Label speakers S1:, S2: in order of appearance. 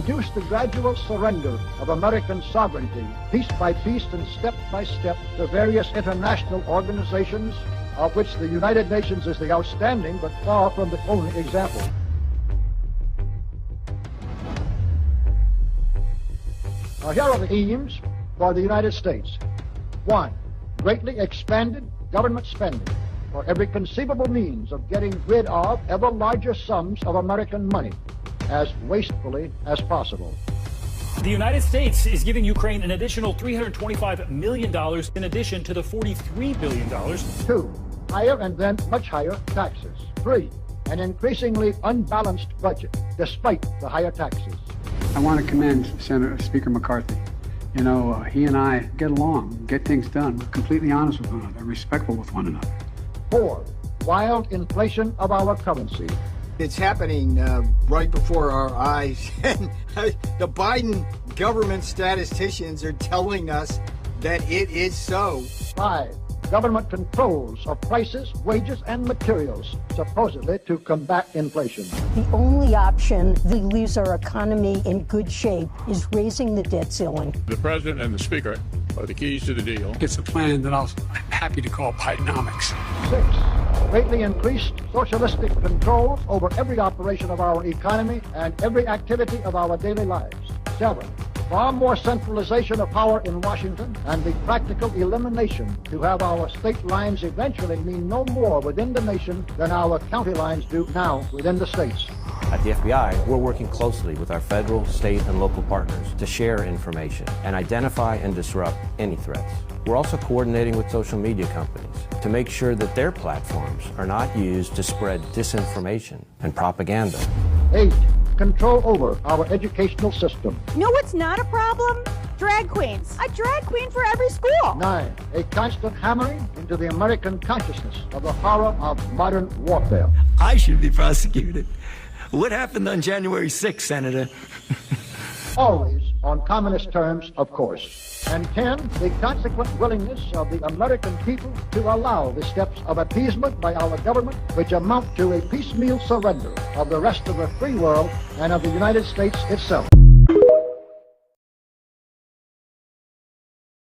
S1: induce the gradual surrender of American sovereignty, piece by piece and step by step, to various international organizations, of which the United Nations is the outstanding but far from the only example. Now, here are the aims for the United States. 1. Greatly expanded government spending for every conceivable means of getting rid of ever larger sums of American money as wastefully as possible.
S2: The United States is giving Ukraine an additional $325 million in addition to the $43 billion.
S3: 2. Higher and then much higher taxes. 3. An increasingly unbalanced budget, despite the higher taxes.
S4: I want to commend Speaker McCarthy. You know, he and I get along, get things done. We're completely honest with one another, respectful with one another.
S3: 4. Wild inflation of our currency.
S5: It's happening right before our eyes. And the Biden government statisticians are telling us that it is so.
S3: 5. Government controls of prices, wages, and materials, supposedly to combat inflation.
S6: The only option that leaves our economy in good shape is raising the debt ceiling.
S7: The president and the speaker are the keys to the deal.
S4: It's a plan that I'm happy to call Bidenomics.
S3: 6. Greatly increased socialistic control over every operation of our economy and every activity of our daily lives. 7. Far more centralization of power in Washington and the practical elimination to have our state lines eventually mean no more within the nation than our county lines do now within the states.
S8: At the FBI, we're working closely with our federal, state, and local partners to share information and identify and disrupt any threats. We're also coordinating with social media companies to make sure that their platforms are not used to spread disinformation and propaganda.
S3: 8. Control over our educational system.
S9: No, what's not a problem? Drag queens. A drag queen for every school.
S3: 9. A constant hammering into the American consciousness of the horror of modern warfare.
S10: I should be prosecuted. What happened on January 6th, Senator?
S3: Always on communist terms, of course. And 10, the consequent willingness of the American people to allow the steps of appeasement by our government, which amount to a piecemeal surrender of the rest of the free world and of the United States itself.